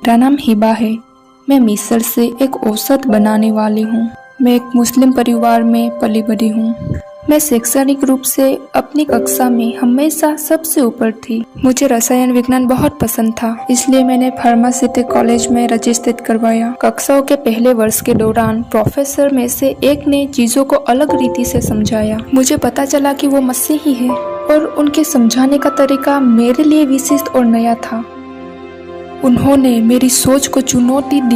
मेरा नाम हिबा है। मैं मिस्र से एक औसत बनाने वाली हूँ। मैं एक मुस्लिम परिवार में पली बड़ी हूँ। मैं शैक्षणिक रूप से अपनी कक्षा में हमेशा सबसे ऊपर थी। मुझे रसायन विज्ञान बहुत पसंद था, इसलिए मैंने फार्मासिटी कॉलेज में रजिस्ट्रेट करवाया। कक्षाओं के पहले वर्ष के दौरान प्रोफेसर में से एक ने चीजों को अलग रीति से समझाया। मुझे पता चला कि वो मसीही है और उनके समझाने का तरीका मेरे लिए विशिष्ट और नया था। उन्होंने मेरी सोच को चुनौती दी।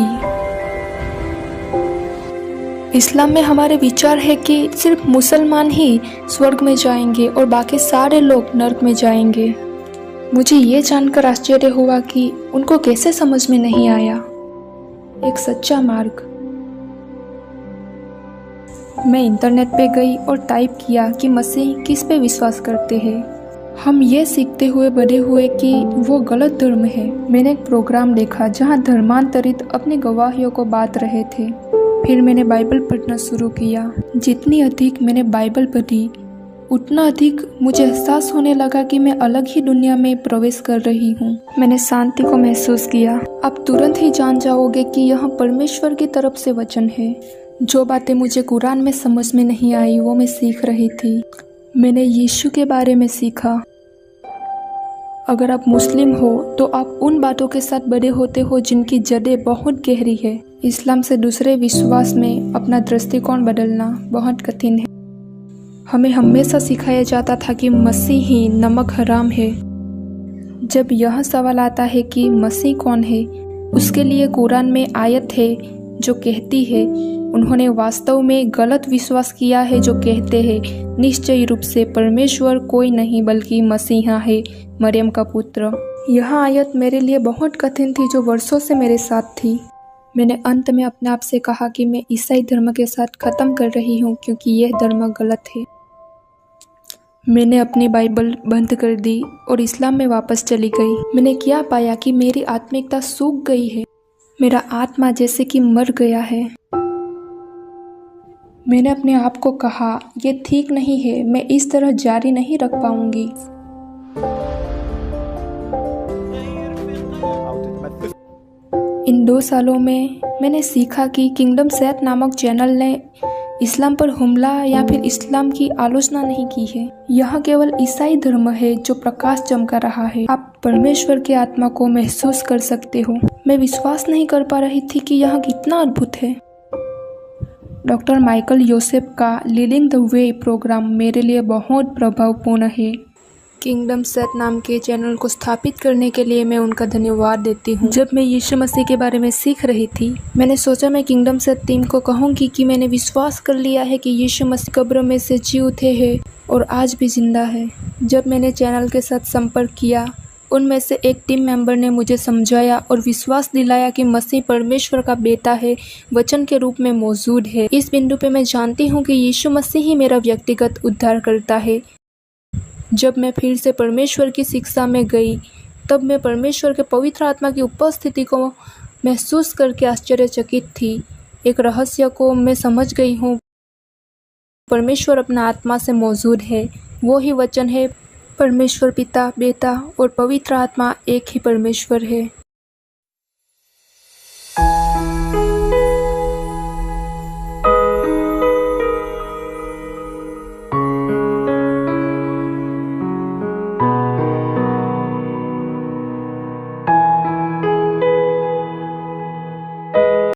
इस्लाम में हमारे विचार है कि सिर्फ मुसलमान ही स्वर्ग में जाएंगे और बाकी सारे लोग नरक में जाएंगे। मुझे ये जानकर आश्चर्य हुआ कि उनको कैसे समझ में नहीं आया। एक सच्चा मार्ग। मैं इंटरनेट पे गई और टाइप किया कि मसीह किस पे विश्वास करते हैं। हम ये सीखते हुए बड़े हुए कि वो गलत धर्म है। मैंने एक प्रोग्राम देखा जहाँ धर्मांतरित अपनी गवाहियों को बांट रहे थे। फिर मैंने बाइबल पढ़ना शुरू किया। जितनी अधिक मैंने बाइबल पढ़ी, उतना अधिक मुझे एहसास होने लगा कि मैं अलग ही दुनिया में प्रवेश कर रही हूँ। मैंने शांति को महसूस किया। आप तुरंत ही जान जाओगे कि यह परमेश्वर की तरफ से वचन है। जो बातें मुझे कुरान में समझ में नहीं आई, वो मैं सीख रही थी। मैंने यीशु के बारे में सीखा। अगर आप मुस्लिम हो तो आप उन बातों के साथ बड़े होते हो जिनकी जड़ें बहुत गहरी है। इस्लाम से दूसरे विश्वास में अपना दृष्टिकोण बदलना बहुत कठिन है। हमें हमेशा सिखाया जाता था कि मसीह ही नमक हराम है। जब यह सवाल आता है कि मसीह कौन है, उसके लिए कुरान में आयत है जो कहती है उन्होंने वास्तव में गलत विश्वास किया है जो कहते हैं निश्चय रूप से परमेश्वर कोई नहीं बल्कि मसीहा है, मरियम का पुत्र। यह आयत मेरे लिए बहुत कठिन थी जो वर्षों से मेरे साथ थी। मैंने अंत में अपने आप से कहा कि मैं ईसाई धर्म के साथ ख़त्म कर रही हूँ क्योंकि यह धर्म गलत है। मैंने अपनी बाइबल बंद कर दी और इस्लाम में वापस चली गई। मैंने क्या पाया कि मेरी आत्मिकता सूख गई है। मेरा आत्मा जैसे कि मर गया है। मैंने अपने आप को कहा, ये ठीक नहीं है, मैं इस तरह जारी नहीं रख पाऊंगी। इन 2 सालों में मैंने सीखा कि किंगडम सेट नामक चैनल ने इस्लाम पर हमला या फिर इस्लाम की आलोचना नहीं की है। यह केवल ईसाई धर्म है जो प्रकाश चमका रहा है। आप परमेश्वर के आत्मा को महसूस कर सकते हो। मैं विश्वास नहीं कर पा रही थी कि यह कितना अद्भुत है। डॉक्टर माइकल योसेफ का लीडिंग द वे प्रोग्राम मेरे लिए बहुत प्रभावपूर्ण है। किंगडम सेट नाम के चैनल को स्थापित करने के लिए मैं उनका धन्यवाद देती हूँ। जब मैं यीशु मसीह के बारे में सीख रही थी, मैंने सोचा मैं किंगडम सेट टीम को कहूँगी कि मैंने विश्वास कर लिया है कि यीशु मसीह कब्र में से जी उठे हैं और आज भी जिंदा है। जब मैंने चैनल के साथ संपर्क किया, उनमें से एक टीम मेंबर ने मुझे समझाया और विश्वास दिलाया कि मसीह परमेश्वर का बेटा है, वचन के रूप में मौजूद है। इस बिंदु पे मैं जानती हूँ कि यीशु मसीह ही मेरा व्यक्तिगत उद्धार करता है। जब मैं फिर से परमेश्वर की शिक्षा में गई, तब मैं परमेश्वर के पवित्र आत्मा की उपस्थिति को महसूस करके आश्चर्यचकित थी। एक रहस्य को मैं समझ गई हूँ। परमेश्वर अपना आत्मा से मौजूद है। वो ही वचन है। परमेश्वर पिता, बेटा और पवित्र आत्मा एक ही परमेश्वर है।